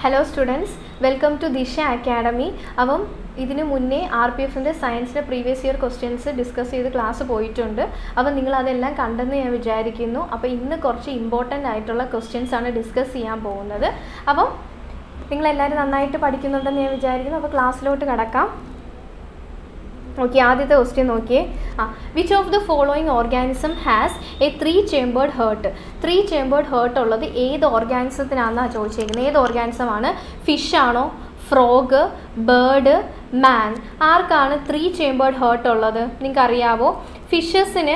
Hello students, welcome to ദിശ academy. അപ്പം ഇതിനു മുന്നേ RPFൻ്റെ സയൻസിൻ്റെ പ്രീവിയസ് ഇയർ ക്വസ്റ്റ്യൻസ് ഡിസ്കസ് ചെയ്ത് ക്ലാസ് പോയിട്ടുണ്ട്. അപ്പം നിങ്ങളതെല്ലാം കണ്ടെന്ന് ഞാൻ വിചാരിക്കുന്നു. അപ്പോൾ ഇന്ന് കുറച്ച് ഇമ്പോർട്ടൻ്റ് ആയിട്ടുള്ള ക്വസ്റ്റ്യൻസ് ആണ് ഡിസ്കസ് ചെയ്യാൻ പോകുന്നത്. അപ്പം നിങ്ങളെല്ലാവരും നന്നായിട്ട് പഠിക്കുന്നുണ്ടെന്ന് ഞാൻ വിചാരിക്കുന്നു. അപ്പോൾ ക്ലാസ്സിലോട്ട് കടക്കാം. ഓക്കെ, ആദ്യത്തെ ക്വസ്റ്റ്യൻ നോക്കിയേ. Which of the following organism has a 3-chambered heart? 3-chambered heart ഉള്ളത് ഏത് ഓർഗാനിസത്തിനാണെന്നാണ് ചോദിച്ചിരിക്കുന്നത്. ഏത് ഓർഗാനിസമാണ്? ഫിഷ് ആണോ, ഫ്രോഗ്, ബേർഡ്, മാൻ? ആർക്കാണ് 3-chambered ഹേർട്ട് ഉള്ളത്? നിങ്ങൾക്ക് അറിയാവോ? ഫിഷസിന്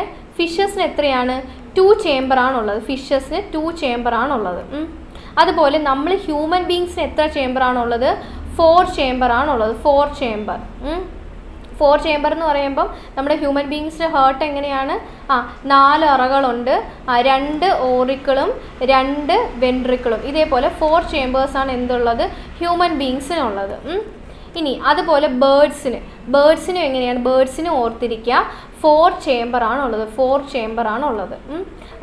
എത്രയാണ്? 2 chamber ആണുള്ളത്. ഫിഷസിന് 2 chamber ആണുള്ളത്. അതുപോലെ നമ്മൾ ഹ്യൂമൻ ബീങ്സിന് എത്ര ചേംബർ ആണുള്ളത്? 4 chamber ആണുള്ളത്. 4 chamber. 4 chamber എന്ന് പറയുമ്പം നമ്മുടെ ഹ്യൂമൻ ബീങ്സിൻ്റെ ഹേർട്ട് എങ്ങനെയാണ്? 4 അറകളുണ്ട്, 2 ഓറിക്കിളും 2 വെൻട്രിക്കിളും. ഇതേപോലെ 4 chambers ആണ് എന്തുള്ളത്? ഹ്യൂമൻ ബീങ്സിനുള്ളത്. ഇനി അതുപോലെ ബേർഡ്സിനും എങ്ങനെയാണ്? ബേർഡ്സിനും ഓർത്തിരിക്കുക, 4 chamber ആണുള്ളത്. 4 chamber ആണുള്ളത്.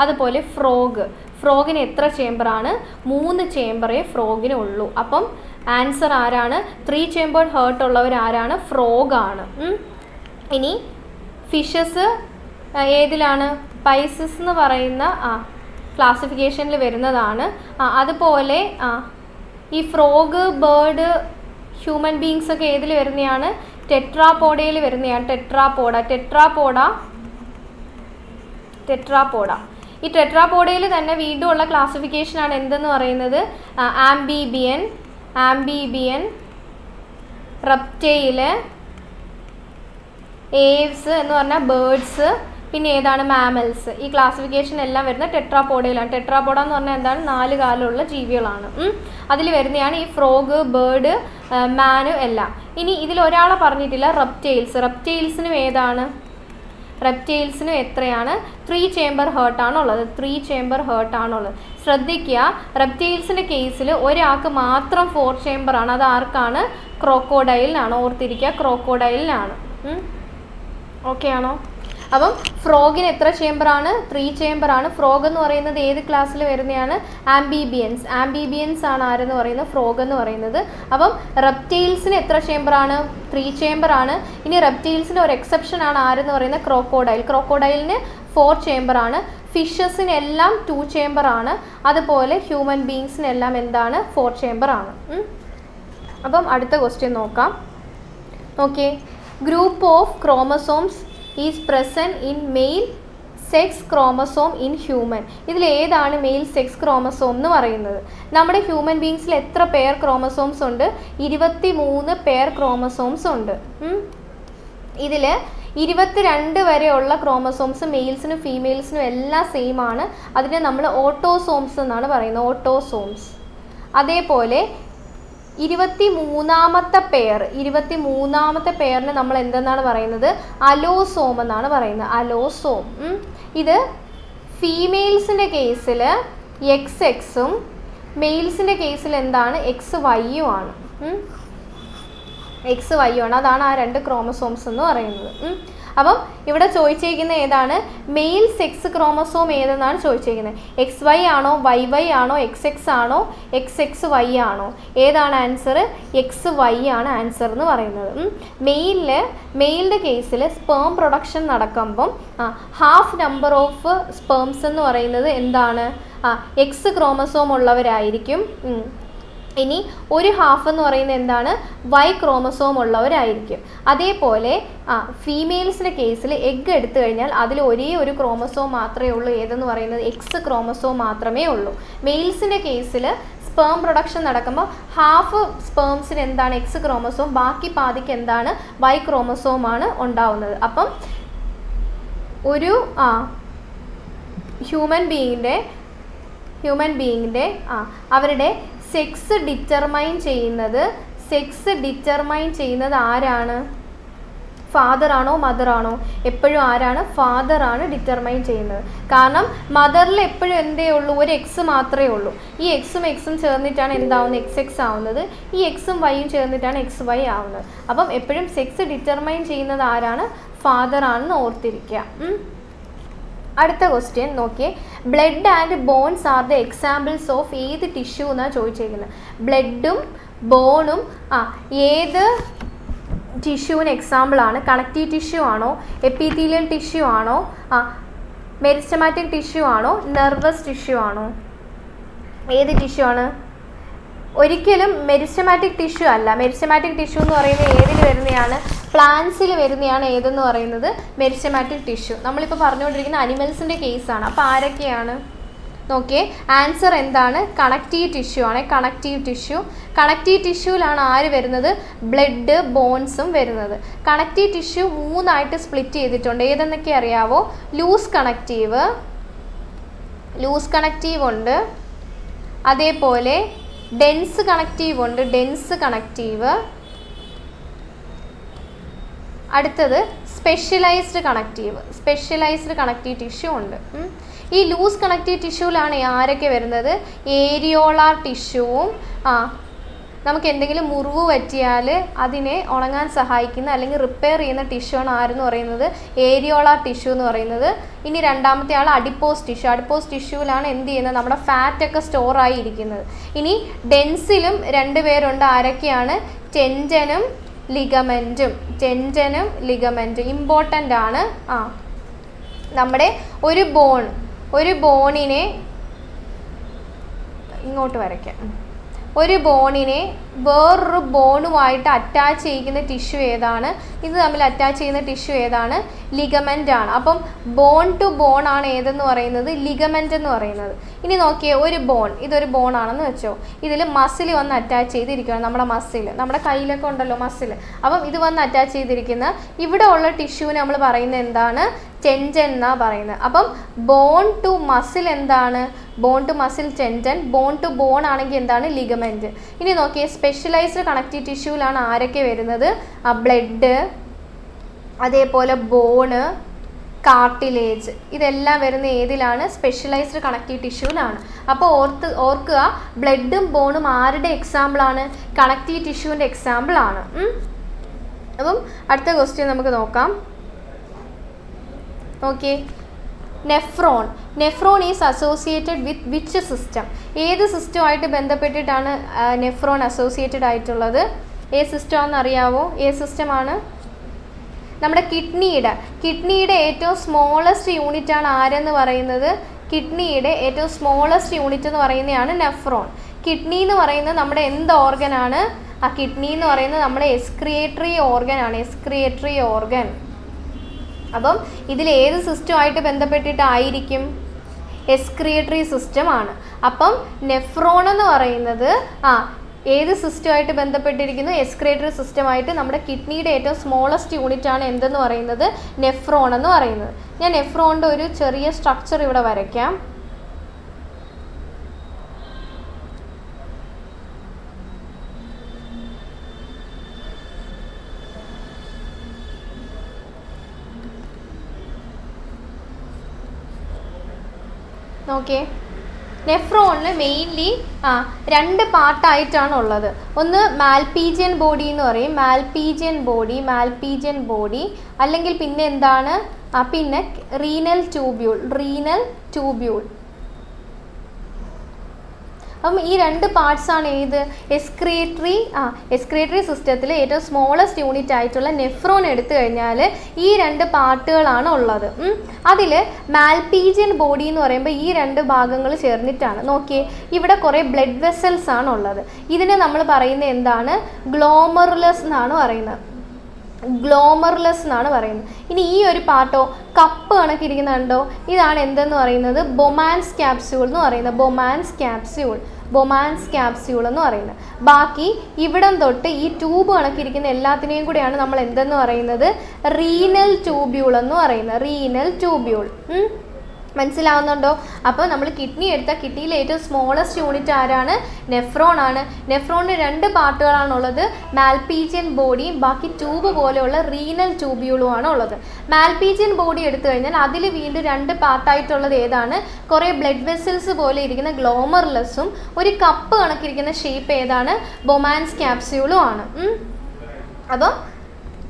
അതുപോലെ ഫ്രോഗിന് എത്ര ചേംബറാണ്? 3 chamber ഫ്രോഗിന് ഉള്ളൂ. അപ്പം ആൻസർ ആരാണ്? 3-chambered ഹേർട്ട് ഉള്ളവർ ആരാണ്? ഫ്രോഗാണ്. ഇനി ഫിഷസ് ഏതിലാണ്? പൈസസ് എന്ന് പറയുന്ന ക്ലാസിഫിക്കേഷനിൽ വരുന്നതാണ്. അതുപോലെ ഈ ഫ്രോഗ്, ബേർഡ്, ഹ്യൂമൻ ബീങ്സ് ഒക്കെ ഏതിൽ വരുന്നതാണ്? ടെട്രാപോഡയിൽ വരുന്നതാണ്. ടെട്രാപോഡ. ഈ ടെട്രാപോഡയിൽ തന്നെ വീണ്ടും ഉള്ള ക്ലാസിഫിക്കേഷനാണ് എന്തെന്ന് പറയുന്നത്? ആംബീബിയൻ, റെപ്റ്റൈല്, ഏവ്സ് എന്ന് പറഞ്ഞാൽ ബേർഡ്സ്, പിന്നെ ഏതാണ്? മാമൽസ്. ഈ ക്ലാസിഫിക്കേഷൻ എല്ലാം വരുന്ന ടെട്രാപോഡയിലാണ്. ടെട്രാപോഡ എന്ന് പറഞ്ഞാൽ എന്താണ്? 4 കാലുള്ള ജീവികളാണ്. അതിൽ വരുന്നതാണ് ഈ ഫ്രോഗ്, ബേർഡ്, മാന് എല്ലാം. ഇനി ഇതിൽ ഒരാളെ പറഞ്ഞിട്ടില്ല, റെപ്റ്റൈൽസിനും ഏതാണ്? റെപ്റ്റൈൽസിനും എത്രയാണ്? 3 chamber ഹേർട്ട് ആണുള്ളത്. 3 chamber ഹേർട്ട് ആണുള്ളത്. ശ്രദ്ധിക്കുക, റെപ്റ്റൈൽസിൻ്റെ കേസിൽ ഒരാൾക്ക് മാത്രം 4 chamber ആണ്. അത് ആർക്കാണ്? ക്രോക്കോഡൈലിനാണ്. ഓർത്തിരിക്കുക, ക്രോക്കോഡൈലിനാണ്. ഓക്കെ ആണോ? അപ്പം ഫ്രോഗിന് എത്ര ചേംബറാണ്? 3 chamber ആണ്. ഫ്രോഗ് എന്ന് പറയുന്നത് ഏത് ക്ലാസ്സിൽ വരുന്നതാണ്? ആംബീബിയൻസ് ആണ് ആരെന്ന് പറയുന്നത്? ഫ്രോഗ് എന്ന് പറയുന്നത്. അപ്പം റെപ്റ്റൈൽസിന് എത്ര ചേംബറാണ്? 3 chamber ആണ്. ഇനി റെപ്റ്റൈൽസിൻ്റെ ഒരു എക്സെപ്ഷൻ ആണ് ആരെന്ന് പറയുന്നത്? ക്രോക്കോഡൈലിന് 4 chamber ആണ്. ഫിഷസിനെല്ലാം 2 chamber ആണ്. അതുപോലെ ഹ്യൂമൻ ബീങ്സിനെല്ലാം എന്താണ്? 4 chamber ആണ്. അപ്പം അടുത്ത ക്വസ്റ്റ്യൻ നോക്കാം. Okay, group of chromosomes is present in male sex chromosome in human. ഇതിൽ ഏതാണ് മെയിൽ സെക്സ് ക്രോമസോം എന്ന് പറയുന്നത്? നമ്മുടെ ഹ്യൂമൻ ബീങ്സിൽ എത്ര പെയർ ക്രോമസോംസ് ഉണ്ട്? 23 പെയർ ക്രോമസോംസ് ഉണ്ട്. ഇതിൽ 22 വരെയുള്ള ക്രോമസോംസ് മെയിൽസിനും ഫീമെയിൽസിനും എല്ലാം സെയിം ആണ്. അതിനെ നമ്മൾ ഓട്ടോസോംസ് എന്നാണ് പറയുന്നത്. ഓട്ടോസോംസ്. അതേപോലെ 23ാമത്തെ പെയറിന് നമ്മൾ എന്തെന്നാണ് പറയുന്നത്? അലോസോം എന്നാണ് പറയുന്നത്. അലോസോം. ഇത് ഫീമെയിൽസിൻ്റെ കേസിൽ XX-ഉം മെയിൽസിൻ്റെ കേസിൽ എന്താണ്? XY-യും ആണ്. അതാണ് ആ 2 ക്രോമസോംസ് എന്ന് പറയുന്നത്. അപ്പം ഇവിടെ ചോദിച്ചിരിക്കുന്നത് ഏതാണ്? മെയിൽ സെക്സ് ക്രോമസോം ഏതെന്നാണ് ചോദിച്ചിരിക്കുന്നത്. XY ആണോ, YY ആണോ, XX ആണോ, XXY ആണോ? ഏതാണ് ആൻസർ? XY ആണ് ആൻസർ എന്ന് പറയുന്നത്. മെയിലിൻ്റെ കേസിൽ സ്പേം പ്രൊഡക്ഷൻ നടക്കുമ്പം ഹാഫ് നമ്പർ ഓഫ് സ്പേംസ് എന്ന് പറയുന്നത് എന്താണ്? X ക്രോമസോം ഉള്ളവരായിരിക്കും. ഇനി ഒരു ഹാഫ് എന്ന് പറയുന്നത് എന്താണ്? Y ക്രോമസോം ഉള്ളവരായിരിക്കും. അതേപോലെ ഫീമെയിൽസിൻ്റെ കേസിൽ എഗ്ഗ് എടുത്തു കഴിഞ്ഞാൽ അതിൽ ഒരേ ഒരു ക്രോമസോം മാത്രമേ ഉള്ളൂ. ഏതെന്ന് പറയുന്നത്? X ക്രോമസോം മാത്രമേ ഉള്ളൂ. മെയിൽസിൻ്റെ കേസിൽ സ്പേം പ്രൊഡക്ഷൻ നടക്കുമ്പോൾ ഹാഫ് സ്പേംസിന് എന്താണ്? X ക്രോമസോം, ബാക്കി പാതിക്ക് എന്താണ്? Y ക്രോമസോം ആണ് ഉണ്ടാവുന്നത്. അപ്പം ഒരു ഹ്യൂമൻ ബീയിങ്ങിൻ്റെ അവരുടെ സെക്സ് ഡിറ്റർമൈൻ ചെയ്യുന്നത് ആരാണ്? ഫാദർ ആണോ, മദർ ആണോ? എപ്പോഴും ആരാണ്? ഫാദർ ആണ് ഡിറ്റർമൈൻ ചെയ്യുന്നത്. കാരണം മദറിൽ എപ്പോഴും എന്തേ ഉള്ളൂ? ഒരു X മാത്രമേ ഉള്ളൂ. ഈ Xും ചേർന്നിട്ടാണ് എന്താവുന്നത്? XX ആവുന്നത്. ഈ Xും Yയും ചേർന്നിട്ടാണ് XY ആവുന്നത്. അപ്പം എപ്പോഴും സെക്സ് ഡിറ്റർമൈൻ ചെയ്യുന്നത് ആരാണ്? ഫാദർ ആണെന്ന് ഓർത്തിരിക്കുക. അടുത്ത ക്വസ്റ്റ്യൻ നോക്കിയേ, blood and bones are the examples of ഏത് ടിഷ്യൂ എന്നാണ് ചോദിച്ചിരിക്കുന്നത്. ബ്ലഡും ബോണും ഏത് ടിഷ്യൂവിന് എക്സാമ്പിളാണ്? കണക്റ്റീവ് ടിഷ്യൂ ആണോ, എപ്പിത്തീലിയൽ ടിഷ്യൂ ആണോ, മെരിസ്റ്റമാറ്റിക് ടിഷ്യൂ ആണോ, നെർവസ് ടിഷ്യൂ ആണോ? ഏത് ടിഷ്യൂ ആണ്? ഒരിക്കലും മെരിസ്റ്റമാറ്റിക് ടിഷ്യൂ അല്ല. മെരിസ്റ്റമാറ്റിക് ടിഷ്യൂ എന്ന് പറയുന്നത് ഏതിൽ വരുന്നതാണ്? പ്ലാന്റ്സിൽ വരുന്നതാണ് ഏതെന്ന് പറയുന്നത് മെരിസ്റ്റമാറ്റിക് ടിഷ്യൂ. നമ്മളിപ്പോൾ പറഞ്ഞുകൊണ്ടിരിക്കുന്ന അനിമൽസിൻ്റെ കേസാണ്. അപ്പോൾ ആരൊക്കെയാണ് നോക്കിയേ, ആൻസർ എന്താണ്? കണക്റ്റീവ് ടിഷ്യൂ ആണ്. Connective tissue. കണക്റ്റീവ് ടിഷ്യൂവിലാണ് ആര് വരുന്നത്? ബ്ലഡ് ബോൺസും വരുന്നത്. കണക്റ്റീവ് ടിഷ്യൂ 3ആയിട്ട് സ്പ്ലിറ്റ് ചെയ്തിട്ടുണ്ട്. ഏതെന്നൊക്കെ അറിയാവോ? ലൂസ് കണക്റ്റീവ് ഉണ്ട്, അതേപോലെ ഡെൻസ് കണക്റ്റീവ് ഉണ്ട്, ഡെൻസ് കണക്റ്റീവ്. അടുത്തത് സ്പെഷ്യലൈസ്ഡ് കണക്റ്റീവ് ടിഷ്യൂ ഉണ്ട്. ഈ ലൂസ് കണക്റ്റീവ് ടിഷ്യൂവിലാണ് ആരൊക്കെ വരുന്നത്? ഏരിയോളാർ ടിഷ്യൂവും നമുക്ക് എന്തെങ്കിലും മുറിവ് പറ്റിയാൽ അതിനെ ഉണങ്ങാൻ സഹായിക്കുന്ന അല്ലെങ്കിൽ റിപ്പയർ ചെയ്യുന്ന ടിഷ്യൂ ആണ് ആരെന്ന് പറയുന്നത്? ഏരിയോളാർ ടിഷ്യൂ എന്ന് പറയുന്നത്. ഇനി രണ്ടാമത്തെ ആൾ അഡിപ്പോസ് ടിഷ്യൂവിലാണ് എന്ത് ചെയ്യുന്നത്? നമ്മുടെ ഫാറ്റൊക്കെ സ്റ്റോറായി ഇരിക്കുന്നത്. ഇനി ഡെൻസിലും 2 പേരുണ്ട്. ആരൊക്കെയാണ്? ടെൻഡനും ലിഗമെൻറ്റും ഇമ്പോർട്ടൻ്റ് ആണ്. നമ്മുടെ ഒരു ബോണിനെ ഇങ്ങോട്ട് വരയ്ക്കാം. ഒരു ബോണിനെ വേറൊരു ബോണുമായിട്ട് അറ്റാച്ച് ചെയ്യുന്ന ടിഷ്യൂ ഏതാണ്? ഇത് തമ്മിൽ അറ്റാച്ച് ചെയ്യുന്ന ടിഷ്യൂ ഏതാണ്? ലിഗമെൻ്റ് ആണ്. അപ്പം ബോൺ ടു ബോൺ ആണ് ഏതെന്ന് പറയുന്നത്? ലിഗമെൻ്റ് എന്ന് പറയുന്നത്. ഇനി നോക്കിയേ, ഇതൊരു ബോൺ ആണെന്ന് വെച്ചോ. ഇതിൽ മസിൽ വന്ന് അറ്റാച്ച് ചെയ്തിരിക്കുകയാണ്. നമ്മുടെ കയ്യിലൊക്കെ ഉണ്ടല്ലോ മസിൽ. അപ്പം ഇത് വന്ന് അറ്റാച്ച് ചെയ്തിരിക്കുന്ന ഇവിടെ ഉള്ള ടിഷ്യൂവിന് നമ്മൾ പറയുന്നത് എന്താണ്? ടെൻഡൻ എന്നാണ് പറയുന്നത്. അപ്പം ബോൺ ടു മസിൽ എന്താണ്? Bone to muscle tendon. Bone to bone ആണെങ്കിൽ എന്താണ്? ലിഗമെൻറ്റ്. ഇനി നോക്കിയേ, സ്പെഷ്യലൈസ്ഡ് കണക്റ്റീവ് ടിഷ്യൂവിലാണ് ആരൊക്കെ വരുന്നത്? ബ്ലഡ്, അതേപോലെ ബോണ്, കാർട്ടിലേജ്. ഇതെല്ലാം വരുന്ന ഏതിലാണ്? സ്പെഷ്യലൈസ്ഡ് കണക്റ്റീവ് ടിഷ്യൂവിലാണ്. അപ്പോൾ ഓർക്കുക, ബ്ലഡും ബോണും ആരുടെ എക്സാമ്പിളാണ്? കണക്റ്റീവ് ടിഷ്യൂവിൻ്റെ എക്സാമ്പിളാണ്. അപ്പം അടുത്ത ക്വസ്റ്റ്യൻ നമുക്ക് നോക്കാം. നോക്കിയേ, nephron is associated with which system? ഏത് സിസ്റ്റമായിട്ട് ബന്ധപ്പെട്ടിട്ടാണ് നെഫ്രോൺ അസോസിയേറ്റഡ് ആയിട്ടുള്ളത്? ഏത് സിസ്റ്റമാണെന്ന് അറിയാവോ? ഏത് സിസ്റ്റമാണ്? നമ്മുടെ കിഡ്നിയുടെ ഏറ്റവും സ്മോളസ്റ്റ് യൂണിറ്റ് ആണ് ആരെന്ന് പറയുന്നത്? കിഡ്നിയുടെ ഏറ്റവും സ്മോളസ്റ്റ് യൂണിറ്റ് എന്ന് പറയുന്നതാണ് നെഫ്രോൺ. കിഡ്നി എന്ന് പറയുന്നത് നമ്മുടെ എന്ത് ഓർഗനാണ്? കിഡ്നി എന്ന് പറയുന്നത് നമ്മുടെ എക്സ്ക്രിയേറ്ററി ഓർഗൻ. അപ്പം ഇതിൽ ഏത് സിസ്റ്റമായിട്ട് ബന്ധപ്പെട്ടിട്ടായിരിക്കും? എക്സ്ക്രിയേറ്ററി സിസ്റ്റം ആണ്. അപ്പം നെഫ്രോൺ എന്ന് പറയുന്നത് ഏത് സിസ്റ്റമായിട്ട് ബന്ധപ്പെട്ടിരിക്കുന്നു? എക്സ്ക്രിയേറ്ററി സിസ്റ്റമായിട്ട്. നമ്മുടെ കിഡ്നിയുടെ ഏറ്റവും സ്മോളസ്റ്റ് യൂണിറ്റ് ആണ് എന്തെന്ന് പറയുന്നത്? നെഫ്രോൺ എന്ന് പറയുന്നത്. ഞാൻ നെഫ്രോണിൻ്റെ ഒരു ചെറിയ സ്ട്രക്ചർ ഇവിടെ വരയ്ക്കാം. നോക്കിയേ, നെഫ്രോണിൽ മെയിൻലി 2 പാർട്ടായിട്ടാണ് ഉള്ളത്. ഒന്ന് മാൽപീജിയൻ ബോഡി എന്ന് പറയും. മാൽപീജിയൻ ബോഡി അല്ലെങ്കിൽ പിന്നെ എന്താണ്? പിന്നെ റീനൽ ട്യൂബ്യൂൾ. അപ്പം ഈ 2 പാർട്സാണ് ഏത്? എക്സ്ക്രിയേറ്ററി സിസ്റ്റത്തിൽ ഏറ്റവും സ്മോളസ്റ്റ് യൂണിറ്റ് ആയിട്ടുള്ള നെഫ്രോൺ എടുത്തു കഴിഞ്ഞാൽ ഈ 2 പാർട്ടുകളാണ് ഉള്ളത്. അതിൽ മാൽപീജിയൻ ബോഡി എന്ന് പറയുമ്പോൾ ഈ 2 ഭാഗങ്ങൾ ചേർന്നിട്ടാണ്. നോക്കിയേ, ഇവിടെ കുറേ ബ്ലഡ് വെസൽസ് ആണ് ഉള്ളത്. ഇതിനെ നമ്മൾ പറയുന്നത് എന്താണ്? ഗ്ലോമറുലസ് എന്നാണ് പറയുന്നത്. ഇനി ഈ ഒരു പാർട്ടോ കപ്പ് കണക്കിരിക്കുന്നുണ്ടോ? ഇതാണ് എന്തെന്ന് പറയുന്നത്? ബൊമാൻസ് ക്യാപ്സ്യൂൾ എന്ന് പറയുന്നത്. ബൊമാൻസ് ക്യാപ്സ്യൂൾ എന്ന് പറയുന്നത്. ബാക്കി ഇവിടം തൊട്ട് ഈ ട്യൂബ് കണക്കിരിക്കുന്ന എല്ലാത്തിനെയും കൂടെയാണ് നമ്മൾ എന്തെന്ന് പറയുന്നത്? റീനൽ ട്യൂബ്യൂൾ എന്ന് പറയുന്നത്. മനസ്സിലാവുന്നുണ്ടോ? അപ്പോൾ നമ്മൾ കിഡ്നി എടുത്താൽ കിഡ്നിയിലെ ഏറ്റവും സ്മോളസ്റ്റ് യൂണിറ്റ് ആരാണ്? നെഫ്രോൺ ആണ്. നെഫ്രോണിന് 2 പാർട്ടുകളാണുള്ളത്. മാൽപീജിയൻ ബോഡിയും ബാക്കി ട്യൂബ് പോലെയുള്ള റീനൽ ട്യൂബ്യൂളുമാണ് ഉള്ളത്. മാൽപീജിയൻ ബോഡി എടുത്തു കഴിഞ്ഞാൽ അതിൽ വീണ്ടും 2 പാർട്ടായിട്ടുള്ളത് ഏതാണ്? കുറേ ബ്ലഡ് വെസൽസ് പോലെ ഇരിക്കുന്ന ഗ്ലോമറുലസും ഒരു കപ്പ് കണക്കിരിക്കുന്ന ഷേപ്പ് ഏതാണ്? ബൊമാൻസ് ക്യാപ്സ്യൂളും ആണ്. അപ്പോൾ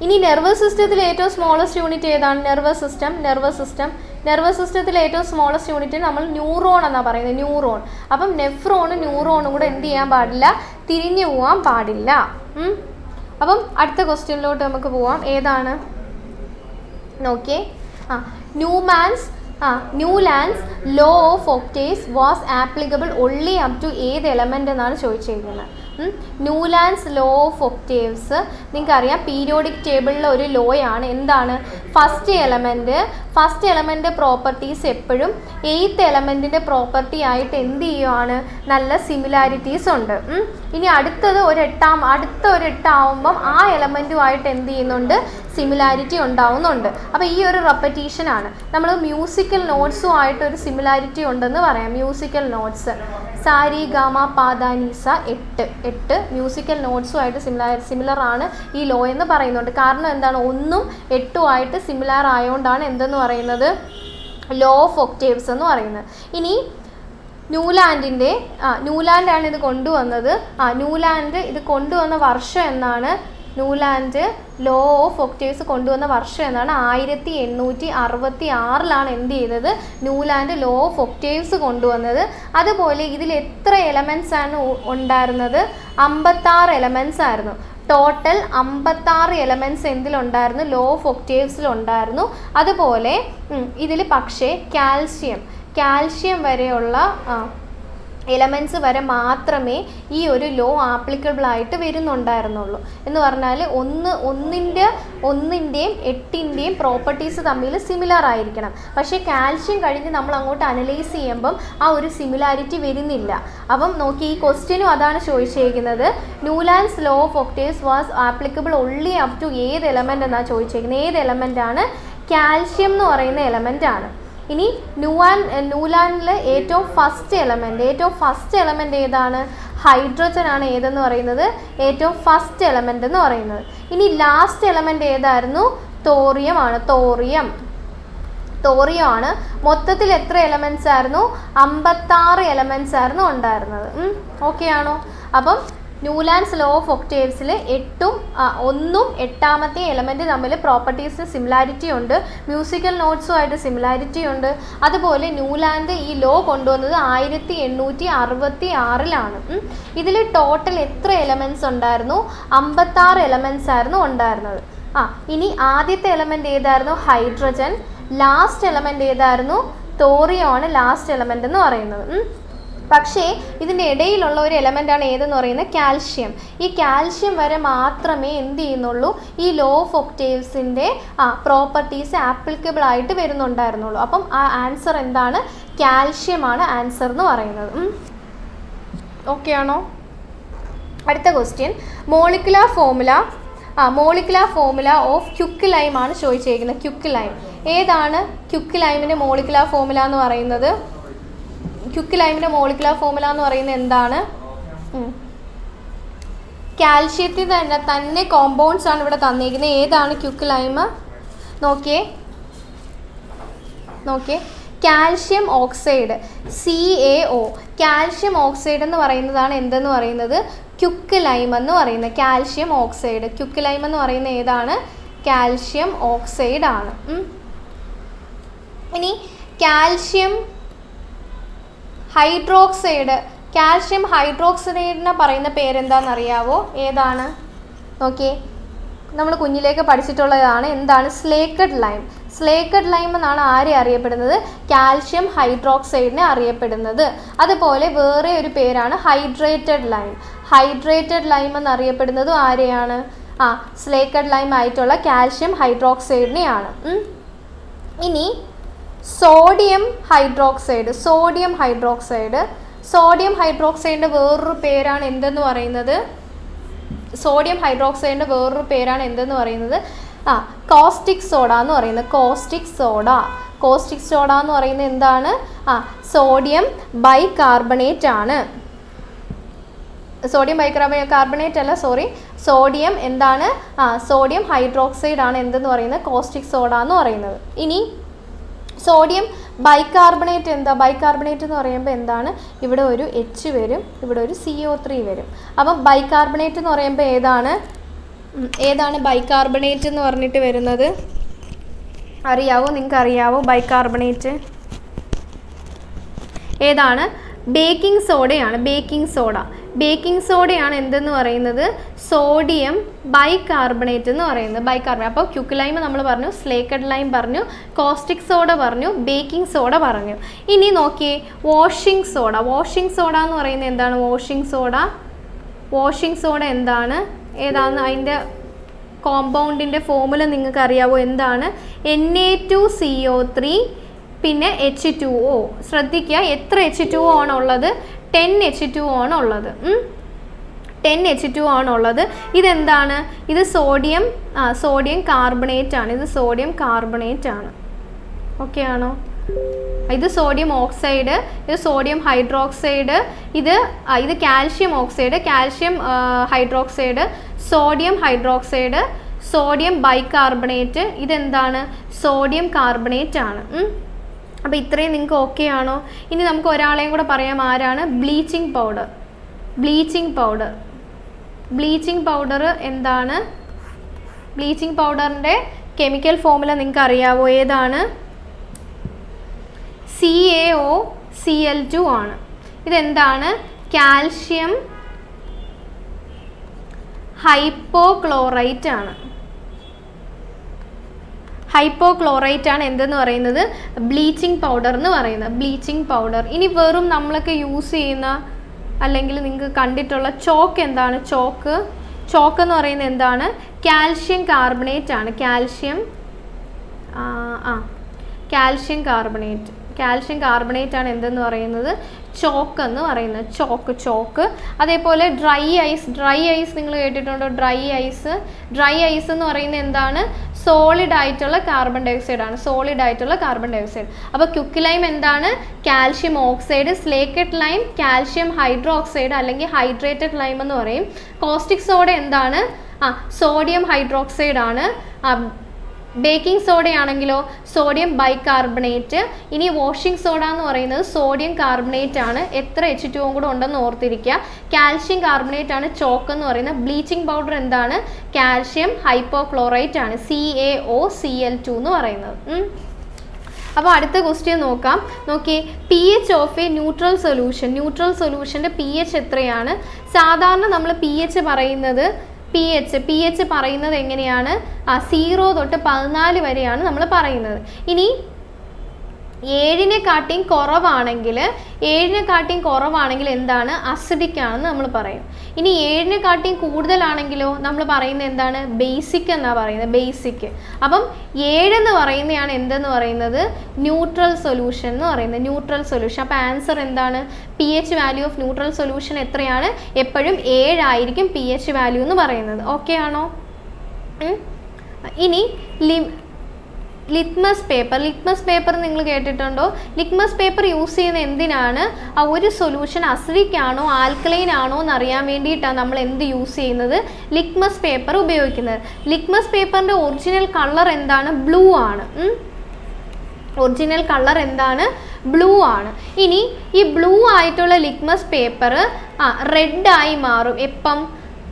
ഇനി നെർവസ് സിസ്റ്റത്തിൽ ഏറ്റവും സ്മോളസ്റ്റ് യൂണിറ്റ് ഏതാണ്? നെർവസ് സിസ്റ്റം നെർവസ് സിസ്റ്റത്തിലെ ഏറ്റവും സ്മോളസ്റ്റ് യൂണിറ്റ് നമ്മൾ ന്യൂറോൺ എന്നാണ് പറയുന്നത്, ന്യൂറോൺ. അപ്പം നെഫ്രോണും ന്യൂറോണും കൂടെ എന്ത് ചെയ്യാൻ പാടില്ല, തിരിഞ്ഞു പോകാൻ പാടില്ല. അപ്പം അടുത്ത ക്വസ്റ്റ്യനിലോട്ട് നമുക്ക് പോവാം. ഏതാണ് നോക്കിയേ, Newlands law of octaves was applicable only up to ഏത് എലമെൻ്റ് എന്നാണ് ചോദിച്ചിരിക്കുന്നത്. ന്യൂലാൻഡ്സ് ലോ ഓഫ് ഒക്ടേവ്സ് നിങ്ങൾക്കറിയാം, പീരിയോഡിക് ടേബിളിലെ ഒരു ലോയാണ്. എന്താണ്? ഫസ്റ്റ് എലമെൻ്റ് പ്രോപ്പർട്ടീസ് എപ്പോഴും എയ്ത്ത് എലമെൻറ്റിൻ്റെ പ്രോപ്പർട്ടി ആയിട്ട് എന്ത് ചെയ്യുവാണ്, നല്ല സിമിലാരിറ്റീസ് ഉണ്ട്. ഇനി അടുത്ത ഒരു എട്ടാവുമ്പം ആ എലമെൻറ്റുമായിട്ട് എന്ത് ചെയ്യുന്നുണ്ട്, സിമിലാരിറ്റി ഉണ്ടാവുന്നുണ്ട്. അപ്പോൾ ഈ ഒരു റെപ്പറ്റീഷനാണ്. നമ്മൾ മ്യൂസിക്കൽ നോട്ട്സുമായിട്ട് ഒരു സിമിലാരിറ്റി ഉണ്ടെന്ന് പറയാം. മ്യൂസിക്കൽ നോട്ട്സ് സാരി ഗാമ പാദാനീസ 8 മ്യൂസിക്കൽ നോട്ട്സുമായിട്ട് സിമിലർ ആണ് ഈ ലോ എന്ന് പറയുന്നുണ്ട്. കാരണം എന്താണ്, 1ഉം 8ഉം ആയിട്ട് സിമിലർ ആയതുകൊണ്ടാണ് എന്തെന്ന് പറയുന്നത്, ലോ ഓഫ് ഒക്ടേവ്സ് എന്ന് പറയുന്നത്. ഇനി ന്യൂലാൻഡാണ് ഇത് കൊണ്ടുവന്നത്. ന്യൂലാൻഡ് ഇത് കൊണ്ടുവന്ന വർഷം എന്നാണ്, ന്യൂലാൻഡ് ലോ ഓഫ് ഒക്ടേവ്സ് കൊണ്ടുവന്ന വർഷം എന്നാണ് 1866 എന്ത് ചെയ്തത്, ന്യൂലാൻഡ് ലോ ഓഫ് ഒക്ടേവ്സ് കൊണ്ടുവന്നത്. അതുപോലെ ഇതിൽ എത്ര എലമെൻറ്റ്സ് ആണ് ഉണ്ടായിരുന്നത്, 56 എലമെൻറ്റ്സ് ആയിരുന്നു. ടോട്ടൽ 56 എലമെൻറ്റ്സ് എന്തിലുണ്ടായിരുന്നു, ലോ ഓഫ് ഒക്ടേവ്സിലുണ്ടായിരുന്നു. അതുപോലെ ഇതിൽ പക്ഷേ കാൽഷ്യം വരെയുള്ള എലമെൻറ്റ്സ് വരെ മാത്രമേ ഈ ഒരു ലോ ആപ്ലിക്കബിൾ ആയിട്ട് വരുന്നുണ്ടായിരുന്നുള്ളൂ. എന്ന് പറഞ്ഞാൽ ഒന്നിൻ്റെയും 8ൻ്റെയും പ്രോപ്പർട്ടീസ് തമ്മിൽ സിമിലർ ആയിരിക്കണം. പക്ഷേ കാൽഷ്യം കഴിഞ്ഞ് നമ്മൾ അങ്ങോട്ട് അനലൈസ് ചെയ്യുമ്പം ആ ഒരു സിമിലാരിറ്റി വരുന്നില്ല. അപ്പം നോക്കി, ഈ ക്വസ്റ്റ്യനും അതാണ് ചോദിച്ചിരിക്കുന്നത്. Newlands law of octaves was applicable only up to ഏത് എലമെൻ്റ് എന്നാണ് ചോദിച്ചിരിക്കുന്നത്. ഏത് എലമെൻ്റാണ്? കാൽഷ്യം എന്ന് പറയുന്ന എലമെൻ്റാണ്. ഇനി ന്യൂലാൻഡിലെ ഏറ്റവും ഫസ്റ്റ് എലമെൻ്റ് ഏതാണ്? ഹൈഡ്രജൻ ആണ്. ഏതെന്ന് പറയുന്നത്? ഏറ്റവും ഫസ്റ്റ് എലമെൻ്റ് എന്ന് പറയുന്നത്. ഇനി ലാസ്റ്റ് എലമെൻ്റ് ഏതായിരുന്നു? തോറിയം ആണ്. മൊത്തത്തിൽ എത്ര എലമെൻറ്റ്സ് ആയിരുന്നു? 56 എലമെൻറ്റ്സ് ആയിരുന്നു ഉണ്ടായിരുന്നത്. ഓക്കെ ആണോ? അപ്പം ന്യൂലാൻഡ്സ് ലോ ഓഫ് ഒക്ടേവ്സിൽ 1ഉം 8ാമത്തെ എലമെൻറ്റ് തമ്മിൽ പ്രോപ്പർട്ടീസിന് സിമിലാരിറ്റി ഉണ്ട്. മ്യൂസിക്കൽ നോട്ട്സുമായിട്ട് സിമിലാരിറ്റി ഉണ്ട്. അതുപോലെ ന്യൂലാൻഡ് ഈ ലോ കൊണ്ടുവന്നത് 1866 ഇതിൽ ടോട്ടൽ എത്ര എലമെൻറ്റ്സ് ഉണ്ടായിരുന്നു? 56 എലമെൻറ്റ്സ് ആയിരുന്നു ഉണ്ടായിരുന്നത്. ഇനി ആദ്യത്തെ എലമെൻറ്റ് ഏതായിരുന്നു? ഹൈഡ്രജൻ. ലാസ്റ്റ് എലമെൻറ്റ് ഏതായിരുന്നു? തോറിയം ആണ് ലാസ്റ്റ് എലമെൻ്റ് എന്ന് പറയുന്നത്. പക്ഷേ ഇതിൻ്റെ ഇടയിലുള്ള ഒരു എലമെൻ്റാണ് ഏതെന്ന് പറയുന്നത്? കാൽഷ്യം. ഈ കാൽഷ്യം വരെ മാത്രമേ എന്ത് ചെയ്യുന്നുള്ളൂ, ഈ ലോ ഓഫ് ഒക്ടേവ്സിൻ്റെ പ്രോപ്പർട്ടീസ് ആപ്ലിക്കബിൾ ആയിട്ട് വരുന്നുണ്ടായിരുന്നുള്ളൂ. അപ്പം ആ ആൻസർ എന്താണ്? കാൽഷ്യമാണ് ആൻസർ എന്ന് പറയുന്നത്. ഓക്കെ ആണോ? അടുത്ത ക്വസ്റ്റ്യൻ, മോളിക്കുലാർ ഫോർമുല ഓഫ് ക്വിക്ക്ലൈം ആണ് ചോദിച്ചിരിക്കുന്നത്. ക്വിക്ക്ലൈം ഏതാണ്? ക്വിക്ക്ലൈമിൻ്റെ മോളിക്കുലാർ ഫോർമുല എന്ന് പറയുന്നത് എന്താണ്? കാൽഷ്യത്തിൽ തന്നെ കോമ്പൗണ്ട്സ് ആണ് ഇവിടെ തന്നിരിക്കുന്നത്. ഏതാണ് ക്വിക്ക്ലൈം? നോക്കിയേ, calcium oxide, CaO. Calcium oxide എന്ന് പറയുന്നതാണ് എന്തെന്ന് പറയുന്നത്? ക്വിക്ക്ലൈം എന്ന് പറയുന്നത്. കാൽഷ്യം ഓക്സൈഡ്, ക്വിക്ക്ലൈം എന്ന് പറയുന്നത് ഏതാണ്? കാൽഷ്യം ഓക്സൈഡ് ആണ്. ഇനി കാൽഷ്യം ഹൈഡ്രോക്സൈഡിനെ പറയുന്ന പേരെന്താണെന്നറിയാവോ? ഏതാണ്? നോക്കിയേ, നമ്മൾ കുഞ്ഞിലേക്ക് പഠിച്ചിട്ടുള്ളതാണ്. എന്താണ്? സ്ലേക്കഡ് ലൈം എന്നാണ് ആരെ അറിയപ്പെടുന്നത്? കാൽഷ്യം ഹൈഡ്രോക്സൈഡിനെ അറിയപ്പെടുന്നത്. അതുപോലെ വേറെ ഒരു പേരാണ് ഹൈഡ്രേറ്റഡ് ലൈം എന്നറിയപ്പെടുന്നതും ആരെയാണ്? സ്ലേക്കഡ് ലൈം ആയിട്ടുള്ള കാൽഷ്യം ഹൈഡ്രോക്സൈഡിനെയാണ്. ഇനി സോഡിയം ഹൈഡ്രോക്സൈഡിൻ്റെ വേറൊരു പേരാണ് എന്തെന്ന് പറയുന്നത്? കോസ്റ്റിക് സോഡ എന്ന് പറയുന്നത്. കോസ്റ്റിക് സോഡ എന്ന് പറയുന്നത് എന്താണ്? സോഡിയം ബൈകാർബണേറ്റ് ആണ്. സോഡിയം എന്താണ്? സോഡിയം ഹൈഡ്രോക്സൈഡ് ആണ് എന്തെന്ന് പറയുന്നത്? കോസ്റ്റിക് സോഡ എന്ന് പറയുന്നത്. ഇനി സോഡിയം ബൈകാർബണേറ്റ് ബൈകാർബണേറ്റ് എന്ന് പറയുമ്പോൾ എന്താണ്? ഇവിടെ ഒരു H വരും, ഇവിടെ ഒരു CO3 വരും. അപ്പം ബൈകാർബണേറ്റ് എന്ന് പറയുമ്പോൾ ഏതാണ് ബൈകാർബണേറ്റ് എന്ന് പറഞ്ഞിട്ട് വരുന്നത്? അറിയാവോ? നിങ്ങൾക്ക് അറിയാവോ ബൈകാർബണേറ്റ് ഏതാണ്? ബേക്കിംഗ് സോഡയാണ്. ബേക്കിംഗ് സോഡയാണ് എന്തെന്ന് പറയുന്നത്? സോഡിയം ബൈകാർബണേറ്റ് എന്ന് പറയുന്നത്. ബൈകാർബണേറ്റ്. അപ്പോൾ ക്യുക്ക് നമ്മൾ പറഞ്ഞു, സ്ലേക്കഡ് ലൈം പറഞ്ഞു, കോസ്റ്റിക് സോഡ പറഞ്ഞു, ബേക്കിംഗ് സോഡ പറഞ്ഞു. ഇനി നോക്കിയേ, വാഷിംഗ് സോഡ എന്ന് പറയുന്നത് എന്താണ്? വാഷിംഗ് സോഡ എന്താണ്? ഏതാണ് അതിൻ്റെ കോമ്പൗണ്ടിൻ്റെ ഫോമുല നിങ്ങൾക്ക് അറിയാവോ? എന്താണ്? Na2CO3 പിന്നെ H2O. ശ്രദ്ധിക്കുക, എത്ര H2O ആണുള്ളത്? 10 H2O ആണുള്ളത്. 10 H2O ആണുള്ളത്. ഇതെന്താണ്? ഇത് സോഡിയം കാർബണേറ്റ് ആണ്. ഇത് സോഡിയം കാർബണേറ്റ് ആണ്. ഓക്കെ ആണോ? ഇത് സോഡിയം ഓക്സൈഡ്, ഇത് സോഡിയം ഹൈഡ്രോക്സൈഡ്, ഇത് calcium oxide, calcium hydroxide, sodium hydroxide, sodium bicarbonate. ഇതെന്താണ്? സോഡിയം കാർബണേറ്റ് ആണ്. അപ്പോൾ ഇത്രയും നിങ്ങൾക്ക് ഓക്കെ ആണോ? ഇനി നമുക്ക് ഒരാളെയും കൂടെ പറയാം. ആരാണ്? ബ്ലീച്ചിങ് പൗഡർ എന്താണ്? ബ്ലീച്ചിങ് പൗഡറിൻ്റെ കെമിക്കൽ ഫോമുല നിങ്ങൾക്ക് അറിയാവോ? ഏതാണ്? CaOCl2 ആണ്. ഇതെന്താണ്? കാൽഷ്യം ഹൈപ്പോക്ലോറൈറ്റ് ആണ്. ആണ് എന്തെന്ന് പറയുന്നത്? ബ്ലീച്ചിങ് പൗഡർ എന്ന് പറയുന്നത്. Bleaching powder. ഇനി വെറും നമ്മളൊക്കെ യൂസ് ചെയ്യുന്ന അല്ലെങ്കിൽ നിങ്ങൾക്ക് കണ്ടിട്ടുള്ള ചോക്ക് എന്താണ്? ചോക്ക് എന്ന് പറയുന്നത് എന്താണ്? കാൽഷ്യം കാർബണേറ്റ് ആണ്. കാൽഷ്യം കാർബണേറ്റ് ആണ് എന്തെന്ന് പറയുന്നത്? ചോക്ക് എന്ന് പറയുന്നത്. ചോക്ക്. അതേപോലെ ഡ്രൈ ഐസ് നിങ്ങൾ കേട്ടിട്ടുണ്ടോ? ഡ്രൈ ഐസ് എന്ന് പറയുന്നത് എന്താണ്? സോളിഡ് ആയിട്ടുള്ള കാർബൺ ഡൈ ഓക്സൈഡ് ആണ്. അപ്പോൾ ക്യുക്ക് ലൈം എന്താണ്? Calcium oxide. Slaked lime calcium hydroxide അല്ലെങ്കിൽ ഹൈഡ്രേറ്റഡ് ലൈം എന്ന് പറയും. കോസ്റ്റിക് സോഡ എന്താണ്? സോഡിയം ഹൈഡ്രോക്സൈഡ് ആണ്. ബേക്കിംഗ് സോഡയാണെങ്കിലോ സോഡിയം ബൈകാർബണേറ്റ്. ഇനി വാഷിംഗ് സോഡ എന്ന് പറയുന്നത് സോഡിയം കാർബണേറ്റ് ആണ്. എത്ര H2O കൂടെ ഉണ്ടെന്ന് ഓർത്തിരിക്കുക. കാൽഷ്യം കാർബണേറ്റ് ആണ് ചോക്ക് എന്ന് പറയുന്നത്. ബ്ലീച്ചിങ് പൗഡർ എന്താണ്? കാൽഷ്യം ഹൈപ്പോക്ലോറൈറ്റ് ആണ്. CaOCl2 എന്ന് പറയുന്നത്. അപ്പോൾ അടുത്ത ക്വസ്റ്റ്യൻ നോക്കിയേ, pH ഓഫ് എ ന്യൂട്രൽ സൊല്യൂഷൻ്റെ pH എത്രയാണ്? സാധാരണ നമ്മൾ pH പറയുന്നത് എങ്ങനെയാണ്? 0 തൊട്ട് 14 വരെയാണ് നമ്മൾ പറയുന്നത്. ഇനി 7-നെക്കാട്ടിയും കുറവാണെങ്കിൽ എന്താണ്? അസിഡിക് ആണെന്ന് നമ്മൾ പറയും. ഇനി 7-നെക്കാട്ടിയും കൂടുതലാണെങ്കിലോ നമ്മൾ പറയുന്നത് എന്താണ്? ബേസിക് എന്നാണ് പറയുന്നത്. അപ്പം 7 എന്ന് പറയുന്നതാണ് എന്തെന്ന് പറയുന്നത്? ന്യൂട്രൽ സൊല്യൂഷൻ എന്ന് പറയുന്നത്. അപ്പോൾ ആൻസർ എന്താണ്? pH value of neutral solution എത്രയാണ്? എപ്പോഴും 7 ആയിരിക്കും pH വാല്യൂ എന്ന് പറയുന്നത്. ഓക്കെ ആണോ? ഇനി ലിറ്റ്മസ് പേപ്പർ നിങ്ങൾ കേട്ടിട്ടുണ്ടോ? ലിറ്റ്മസ് പേപ്പർ യൂസ് ചെയ്യുന്നത് എന്തിനാണ്? ഒരു സൊല്യൂഷൻ അസിഡിക് ആണോ ആൽക്കലൈൻ ആണോ എന്ന് അറിയാൻ വേണ്ടിയിട്ടാണ് നമ്മൾ എന്ത് യൂസ് ചെയ്യുന്നത്? ലിറ്റ്മസ് പേപ്പർ ഉപയോഗിക്കുന്നത്. ലിറ്റ്മസ് പേപ്പറിൻ്റെ ഒറിജിനൽ കളർ എന്താണ്? ബ്ലൂ ആണ്. ബ്ലൂ ആണ്. ഇനി ഈ ബ്ലൂ ആയിട്ടുള്ള ലിറ്റ്മസ് പേപ്പർ റെഡായി മാറും. എപ്പം?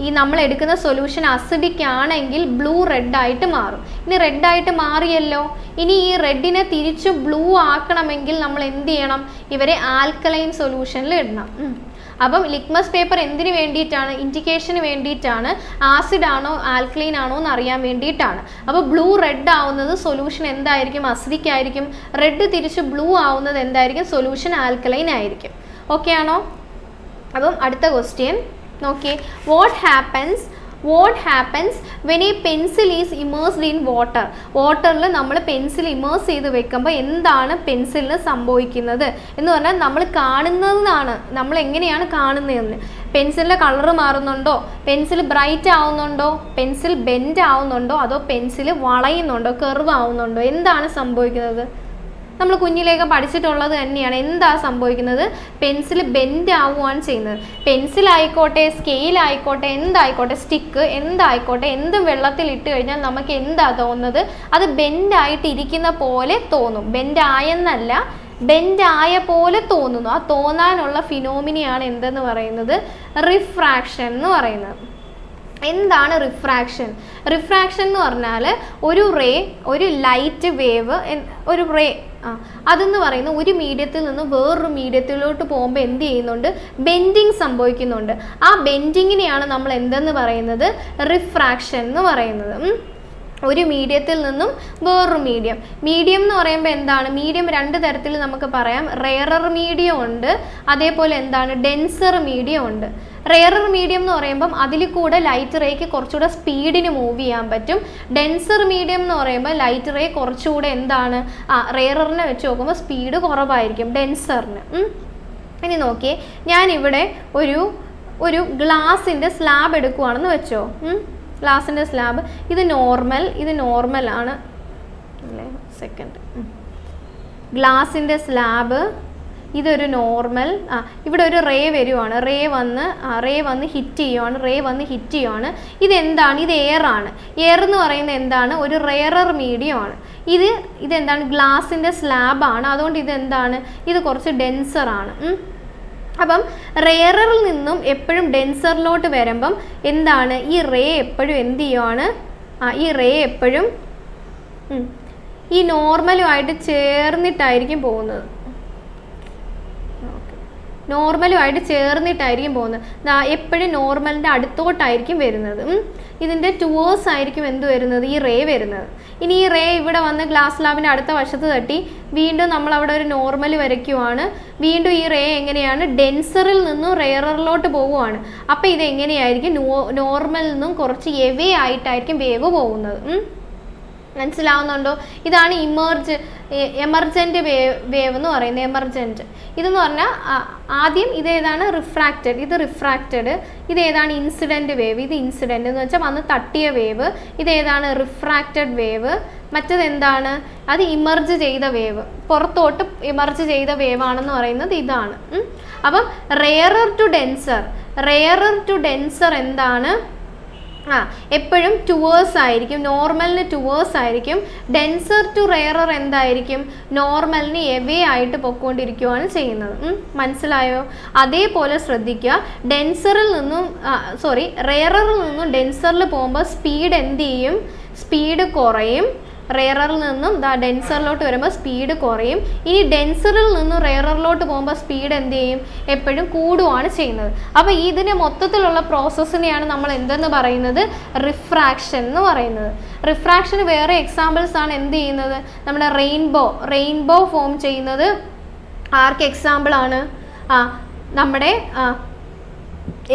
ഈ നമ്മൾ എടുക്കുന്ന സൊല്യൂഷൻ അസിഡിക് ആണെങ്കിൽ ബ്ലൂ റെഡായിട്ട് മാറും. ഇനി റെഡായിട്ട് മാറിയല്ലോ. ഇനി ഈ റെഡിനെ തിരിച്ച് ബ്ലൂ ആക്കണമെങ്കിൽ നമ്മൾ എന്ത് ചെയ്യണം? ഇവരെ ആൽക്കലൈൻ സൊല്യൂഷനിൽ ഇടണം. അപ്പം ലിറ്റ്മസ് പേപ്പർ എന്തിനു വേണ്ടിയിട്ടാണ്? ഇൻഡിക്കേഷന് വേണ്ടിയിട്ടാണ്. ആസിഡ് ആണോ ആൽക്കലൈൻ ആണോ എന്ന് അറിയാൻ വേണ്ടിയിട്ടാണ്. അപ്പോൾ ബ്ലൂ റെഡ് ആവുന്നത് സൊല്യൂഷൻ എന്തായിരിക്കും? അസിഡിക് ആയിരിക്കും. റെഡ് തിരിച്ച് ബ്ലൂ ആവുന്നത് എന്തായിരിക്കും? സൊല്യൂഷൻ ആൽക്കലൈൻ ആയിരിക്കും. ഓക്കെ ആണോ? അപ്പം അടുത്ത ക്വസ്റ്റ്യൻ നോക്കിയേ, what happens when A pencil is immersed in വാട്ടറിൽ നമ്മൾ പെൻസിൽ ഇമേഴ്സ് ചെയ്ത് വെക്കുമ്പോൾ എന്താണ് പെൻസിലിന് സംഭവിക്കുന്നത് എന്ന് പറഞ്ഞാൽ നമ്മൾ കാണുന്നതാണ്. നമ്മൾ എങ്ങനെയാണ് കാണുന്നതെന്ന്. പെൻസിലിൻ്റെ കളറ് മാറുന്നുണ്ടോ? പെൻസിൽ ബ്രൈറ്റ് ആവുന്നുണ്ടോ? പെൻസിൽ ബെൻഡ് ആവുന്നുണ്ടോ? അതോ പെൻസിൽ വളയുന്നുണ്ടോ? കർവ് ആവുന്നുണ്ടോ? എന്താണ് സംഭവിക്കുന്നത്? നമ്മൾ കുഞ്ഞിലേക്ക് പഠിച്ചിട്ടുള്ളത് തന്നെയാണ്. എന്താ സംഭവിക്കുന്നത്? പെൻസിൽ ബെൻഡ് ആവുകയാണ് ചെയ്യുന്നത്. പെൻസിലായിക്കോട്ടെ, സ്കെയിലായിക്കോട്ടെ, എന്തായിക്കോട്ടെ, സ്റ്റിക്ക് എന്തായിക്കോട്ടെ, എന്ത് വെള്ളത്തിൽ ഇട്ട് കഴിഞ്ഞാൽ നമുക്ക് എന്താ തോന്നുന്നത്? അത് ബെൻഡായിട്ടിരിക്കുന്ന പോലെ തോന്നും. ബെൻഡായെന്നല്ല, ബെൻഡായ പോലെ തോന്നുന്നു. ആ തോന്നാനുള്ള ഫിനോമിനയാണ് എന്തെന്ന് പറയുന്നത്? റിഫ്രാക്ഷൻ എന്ന് പറയുന്നത്. എന്താണ് റിഫ്രാക്ഷൻ? റിഫ്രാക്ഷൻ എന്ന് പറഞ്ഞാൽ ഒരു റേ, ഒരു ലൈറ്റ് വേവ്, ഒരു റേ അതെന്ന് പറയുന്നത് ഒരു മീഡിയത്തിൽ നിന്ന് വേറൊരു മീഡിയത്തിലോട്ട് പോകുമ്പോൾ എന്ത് ചെയ്യുന്നുണ്ട്? ബെൻഡിങ് സംഭവിക്കുന്നുണ്ട്. ആ ബെൻഡിങ്ങിനെയാണ് നമ്മൾ എന്തെന്ന് പറയുന്നത്? റിഫ്രാക്ഷൻ എന്ന് പറയുന്നത്. ഒരു മീഡിയത്തിൽ നിന്നും വേറൊരു മീഡിയം എന്ന് പറയുമ്പോൾ എന്താണ്? മീഡിയം രണ്ട് തരത്തിൽ നമുക്ക് പറയാം. റെയറർ മീഡിയം ഉണ്ട്, അതേപോലെ എന്താണ്? ഡെൻസർ മീഡിയം ഉണ്ട്. റെയറർ മീഡിയം എന്ന് പറയുമ്പം അതിൽ കൂടെ ലൈറ്റ് റേക്ക് കുറച്ചുകൂടെ സ്പീഡിന് മൂവ് ചെയ്യാൻ പറ്റും. ഡെൻസർ മീഡിയം എന്ന് പറയുമ്പോൾ ലൈറ്റ് റേ കുറച്ചുകൂടെ എന്താണ്? റെയറിനെ വെച്ച് നോക്കുമ്പോൾ സ്പീഡ് കുറവായിരിക്കും ഡെൻസറിന്. ഇനി നോക്കിയേ, ഞാനിവിടെ ഒരു ഗ്ലാസിൻ്റെ സ്ലാബ് എടുക്കുവാണെന്ന് വെച്ചോ. ഗ്ലാസിൻ്റെ സ്ലാബ്, ഇത് നോർമലാണ്. സെക്കൻഡ്, ഗ്ലാസിൻ്റെ സ്ലാബ്, ഇതൊരു നോർമൽ. ഇവിടെ ഒരു റേ വരുവാണ്, റേ വന്ന് ഹിറ്റ് ചെയ്യുവാണ്. ഇതെന്താണ്? ഇത് എയറാണ്. എയർ എന്ന് പറയുന്നത് എന്താണ്? ഒരു റെയറർ മീഡിയമാണ്. ഇതെന്താണ്? ഗ്ലാസിൻ്റെ സ്ലാബാണ്. അതുകൊണ്ട് ഇതെന്താണ്? ഇത് കുറച്ച് ഡെൻസറാണ്. അപ്പം റെയറിൽ നിന്നും എപ്പോഴും ഡെൻസറിലോട്ട് വരുമ്പം എന്താണ്? ഈ റേ എപ്പോഴും എന്ത് ചെയ്യുവാണ്? ഈ റേ എപ്പോഴും ഈ നോർമലുമായിട്ട് ചേർന്നിട്ടായിരിക്കും പോകുന്നത്. എപ്പോഴും നോർമലിൻ്റെ അടുത്തോട്ടായിരിക്കും വരുന്നത്. ഇതിൻ്റെ ടുവേഴ്സ് ആയിരിക്കും എന്ത് വരുന്നത്? ഈ റേ വരുന്നത്. ഇനി ഈ റേ ഇവിടെ വന്ന് ഗ്ലാസ് സ്ലാബിൻ്റെ അടുത്ത വശത്ത് തട്ടി വീണ്ടും നമ്മൾ അവിടെ ഒരു നോർമൽ വരയ്ക്കുവാണ്. വീണ്ടും ഈ റേ എങ്ങനെയാണ്? ഡെൻസറിൽ നിന്നും റെയറിലോട്ട് പോവുകയാണ്. അപ്പോൾ ഇത് എങ്ങനെയായിരിക്കും? നോർമലിൽ നിന്നും കുറച്ച് എവേ ആയിട്ടായിരിക്കും വേവ് പോകുന്നത്. മനസ്സിലാവുന്നുണ്ടോ? ഇതാണ് എമർജൻറ്റ് വേവ് എന്ന് പറയുന്നത്. എമർജൻറ്റ് ഇതെന്ന് പറഞ്ഞാൽ ആദ്യം ഇതേതാണ്? റിഫ്രാക്റ്റഡ്. ഇത് റിഫ്രാക്റ്റഡ്. ഇതേതാണ്? Incident wave. ഇത് ഇൻസിഡൻറ്റ് എന്ന് വെച്ചാൽ വന്ന് തട്ടിയ വേവ്. ഇതേതാണ്? Refracted wave. മറ്റത് എന്താണ്? അത് ഇമർജ് ചെയ്ത വേവ്, പുറത്തോട്ട് ഇമർജ് ചെയ്ത വേവ് ആണെന്ന് പറയുന്നത് ഇതാണ്. അപ്പം റെയറർ ടു ഡെൻസർ എന്താണ്? എപ്പോഴും ടുവേഴ്സ് ആയിരിക്കും, നോർമലിന് ടുവേഴ്സ് ആയിരിക്കും. ഡെൻസർ ടു റെയറർ എന്തായിരിക്കും? നോർമലിന് എവേ ആയിട്ട് പൊയ്ക്കൊണ്ടിരിക്കുകയാണ് ചെയ്യുന്നത്. മനസ്സിലായോ? അതേപോലെ ശ്രദ്ധിക്കുക, റെയറിൽ നിന്നും ഡെൻസറിൽ പോകുമ്പോൾ സ്പീഡ് എന്ത് ചെയ്യും? സ്പീഡ് കുറയും. റെയറിൽ നിന്നും ഡെൻസറിലോട്ട് വരുമ്പോൾ സ്പീഡ് കുറയും. ഇനി ഡെൻസറിൽ നിന്നും റെയറിലോട്ട് പോകുമ്പോൾ സ്പീഡ് എന്ത് ചെയ്യും? എപ്പോഴും കൂടുകയാണ് ചെയ്യുന്നത്. അപ്പോൾ ഇതിൻ്റെ മൊത്തത്തിലുള്ള പ്രോസസ്സിനെയാണ് നമ്മൾ എന്തെന്ന് പറയുന്നത്? റിഫ്രാക്ഷൻ എന്ന് പറയുന്നത്. റിഫ്രാക്ഷന് വേറെ എക്സാമ്പിൾസ് ആണ് എന്ത് ചെയ്യുന്നത്? നമ്മുടെ റെയിൻബോ ഫോം ചെയ്യുന്നത് ആർക്ക് എക്സാമ്പിളാണ്? നമ്മുടെ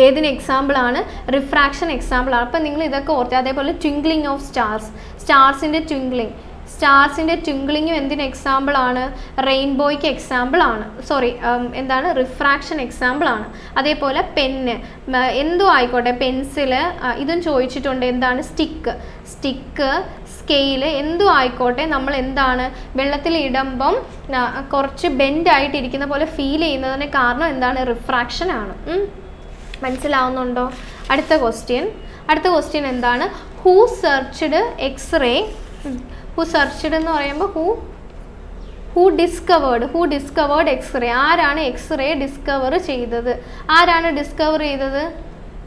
ഏതിന് എക്സാമ്പിളാണ്? റിഫ്രാക്ഷൻ എക്സാമ്പിളാണ്. അപ്പം നിങ്ങൾ ഇതൊക്കെ ഓർത്ത്. അതേപോലെ ട്വിങ്ക്ലിംഗ് ഓഫ് സ്റ്റാർസിൻ്റെ ട്വിങ്ക്ലിങ്ങും എന്തിന് എക്സാമ്പിളാണ്? റെയിൻബോയ്ക്ക് എക്സാമ്പിളാണ്. എന്താണ്? റിഫ്രാക്ഷൻ എക്സാമ്പിളാണ്. അതേപോലെ പെന്ന്, എന്തോ ആയിക്കോട്ടെ, പെൻസില്, ഇതും ചോദിച്ചിട്ടുണ്ട്. എന്താണ്? സ്റ്റിക്ക്, സ്കെയില്, എന്തോ ആയിക്കോട്ടെ, നമ്മൾ എന്താണ്? വെള്ളത്തിൽ ഇടുമ്പം കുറച്ച് ബെൻഡായിട്ടിരിക്കുന്ന പോലെ ഫീൽ ചെയ്യുന്നതിന് കാരണം എന്താണ്? റിഫ്രാക്ഷൻ ആണ്. മനസ്സിലാവുന്നുണ്ടോ? അടുത്ത ക്വസ്റ്റ്യൻ എന്താണ്? ഹൂ സെർച്ച്ഡ് എന്ന് പറയുമ്പോൾ ഹൂ ഡിസ്കവേർഡ് എക്സ്റേ. ആരാണ് എക്സ്റേ ഡിസ്കവർ ചെയ്തത്?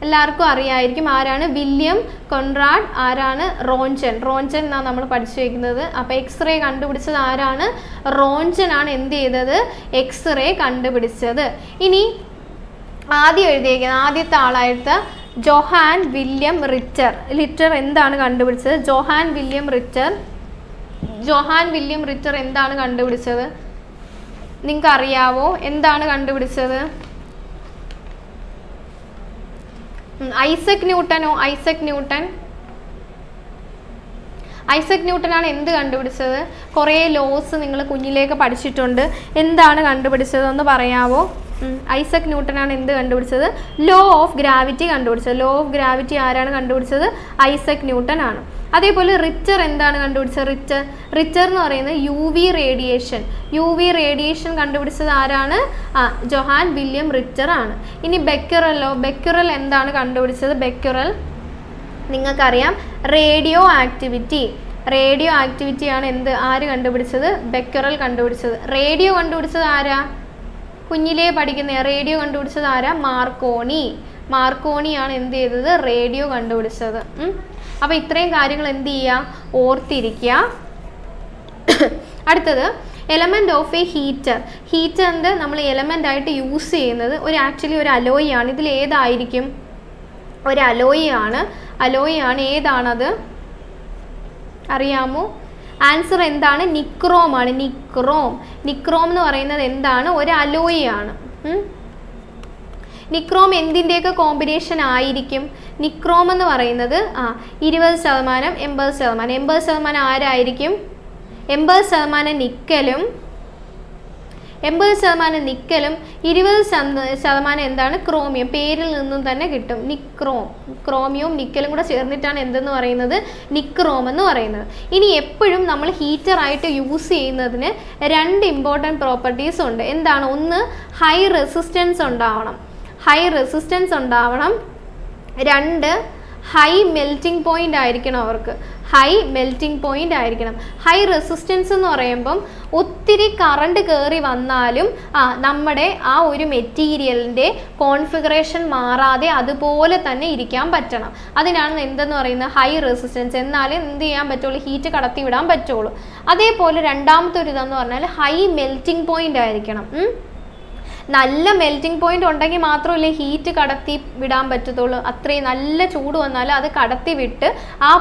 എല്ലാവർക്കും അറിയായിരിക്കും. ആരാണ്? William Konrad. ആരാണ്? റോഞ്ചൻ എന്നാണ് നമ്മൾ പഠിച്ചു വയ്ക്കുന്നത്. അപ്പോൾ എക്സ്റേ കണ്ടുപിടിച്ചത് ആരാണ്? റോഞ്ചൻ ആണ് എന്ത് ചെയ്തത്? എക്സ്റേ കണ്ടുപിടിച്ചത്. ഇനി ആദ്യത്തെ ആളായിട്ട് ജോഹാൻ വില്യം റിറ്റർ എന്താണ് കണ്ടുപിടിച്ചത്? ജോഹാൻ വില്യം റിറ്റർ എന്താണ് കണ്ടുപിടിച്ചത്? നിങ്ങൾക്ക് അറിയാവോ? എന്താണ് കണ്ടുപിടിച്ചത്? ഐസക് ന്യൂട്ടൻ ആണ് എന്ത് കണ്ടുപിടിച്ചത്? കുറേ ലോസ് നിങ്ങൾ കുഞ്ഞിലേക്ക് പഠിച്ചിട്ടുണ്ട്. എന്താണ് കണ്ടുപിടിച്ചത് ഒന്ന് പറയാവോ? ഐസക് ന്യൂട്ടൻ ആണ് എന്ത് കണ്ടുപിടിച്ചത്? ലോ ഓഫ് ഗ്രാവിറ്റി കണ്ടുപിടിച്ചത്. ആരാണ് കണ്ടുപിടിച്ചത്? ഐസക് ന്യൂട്ടൻ ആണ്. അതേപോലെ റിറ്റർ എന്താണ് കണ്ടുപിടിച്ചത്? റിറ്റർ എന്ന് പറയുന്നത് യു വി റേഡിയേഷൻ കണ്ടുപിടിച്ചത് ആരാണ്? ജോഹാൻ വില്യം റിറ്റർ ആണ്. ഇനി ബെക്കുറൽ എന്താണ് കണ്ടുപിടിച്ചത്? നിങ്ങൾക്കറിയാം, റേഡിയോ ആക്ടിവിറ്റി ആണ് ആര് കണ്ടുപിടിച്ചത്? ബെക്കുറൽ കണ്ടുപിടിച്ചത്. റേഡിയോ കണ്ടുപിടിച്ചത് ആരാ? കുഞ്ഞിലേ പഠിക്കുന്ന റേഡിയോ കണ്ടുപിടിച്ചത് ആരാ? മാർക്കോണിയാണ് എന്ത് ചെയ്തത്? റേഡിയോ കണ്ടുപിടിച്ചത്. അപ്പോൾ ഇത്രയും കാര്യങ്ങൾ എന്ത് ചെയ്യുക? ഓർത്തിരിക്കുക. അടുത്തത് എലമെൻറ്റ് ഓഫ് എ ഹീറ്റർ. ഹീറ്ററിൻ്റെ നമ്മൾ എലമെൻ്റ് ആയിട്ട് യൂസ് ചെയ്യുന്നത് ആക്ച്വലി ഒരു അലോയി ആണ്. ഇതിൽ ഏതായിരിക്കും? ഒരു അലോയി ആണ്. ഏതാണത് അറിയാമോ? ആൻസർ എന്താണ്? നിക്രോം ആണ്. നിക്രോം എന്ന് പറയുന്നത് എന്താണ്? ഒരു അലോയി ആണ്. നിക്രോം എന്തിൻ്റെയൊക്കെ കോമ്പിനേഷൻ ആയിരിക്കും? നിക്രോം എന്ന് പറയുന്നത് 20%, 80%. 80% ആരായിരിക്കും? 80% നിക്കലും 20% എന്താണ്? ക്രോമിയം. പേരിൽ നിന്നും തന്നെ കിട്ടും. ക്രോമിയവും നിക്കലും കൂടെ ചേർന്നിട്ടാണ് എന്തെന്ന് പറയുന്നത്? നിക്രോം എന്ന് പറയുന്നത്. ഇനി എപ്പോഴും നമ്മൾ ഹീറ്ററായിട്ട് യൂസ് ചെയ്യുന്നതിന് 2 ഇമ്പോർട്ടൻറ്റ് പ്രോപ്പർട്ടീസ് ഉണ്ട്. എന്താണ്? ഒന്ന്, ഹൈ റെസിസ്റ്റൻസ് ഉണ്ടാവണം. 2, ഹൈ മെൽറ്റിംഗ് പോയിൻ്റ് ആയിരിക്കണം അവർക്ക്. ഹൈ റെസിസ്റ്റൻസ് എന്ന് പറയുമ്പം ഒത്തിരി കറണ്ട് കയറി വന്നാലും നമ്മുടെ ആ ഒരു മെറ്റീരിയലിൻ്റെ കോൺഫിഗറേഷൻ മാറാതെ അതുപോലെ തന്നെ ഇരിക്കാൻ പറ്റണം. അതിനാണ് എന്തെന്ന് പറയുന്നത്? High resistance. എന്നാലേ എന്ത് ചെയ്യാൻ പറ്റുള്ളൂ? ഹീറ്റ് കടത്തി വിടാൻ പറ്റുള്ളൂ. അതേപോലെ രണ്ടാമത്തെ ഒരു ഇതെന്ന് പറഞ്ഞാൽ ഹൈ മെൽറ്റിംഗ് പോയിൻ്റ് ആയിരിക്കണം. നല്ല മെൽറ്റിംഗ് പോയിന്റ് ഉണ്ടെങ്കിൽ മാത്രമല്ലേ ഹീറ്റ് കടത്തി വിടാൻ പറ്റത്തുള്ളൂ. അത്രയും നല്ല ചൂട് വന്നാൽ അത് കടത്തി വിട്ട് ആ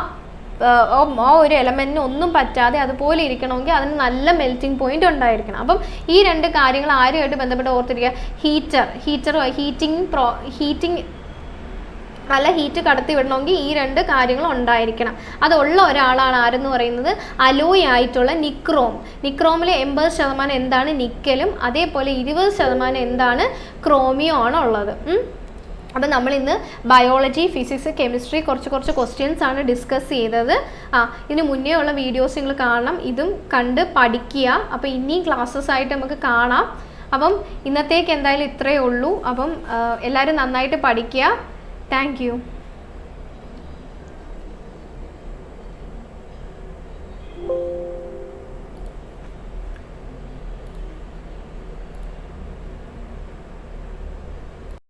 ഒരു എലമെൻറ്റിന് ഒന്നും പറ്റാതെ അതുപോലെ ഇരിക്കണമെങ്കിൽ അതിന് നല്ല മെൽറ്റിംഗ് പോയിന്റ് ഉണ്ടായിരിക്കണം. അപ്പം ഈ 2 കാര്യങ്ങൾ ആരുമായിട്ട് ബന്ധപ്പെട്ട് ഓർത്തിരിക്കുക? നല്ല ഹീറ്റ് കടത്തി വിടണമെങ്കിൽ ഈ 2 കാര്യങ്ങൾ ഉണ്ടായിരിക്കണം. അതുള്ള ഒരാളാണ് ആരെന്ന് പറയുന്നത്? അലോയ് ആയിട്ടുള്ള നിക്രോമിൽ 80% എന്താണ്? നിക്കലും അതേപോലെ 20% എന്താണ്? ക്രോമിയോ ആണ് ഉള്ളത്. അപ്പം നമ്മൾ ഇന്ന് ബയോളജി, ഫിസിക്സ്, കെമിസ്ട്രി കുറച്ച് ക്വസ്റ്റ്യൻസ് ആണ് ഡിസ്കസ് ചെയ്തത്. ഇതിന് മുന്നേ ഉള്ള വീഡിയോസ് നിങ്ങൾ കാണണം. ഇതും കണ്ട് പഠിക്കുക. അപ്പോൾ ഇനി ക്ലാസ്സസ് ആയിട്ട് നമുക്ക് കാണാം. അപ്പം ഇന്നത്തേക്ക് എന്തായാലും ഇത്രയേ ഉള്ളൂ. അപ്പം എല്ലാവരും നന്നായിട്ട് പഠിക്കുക. Thank you.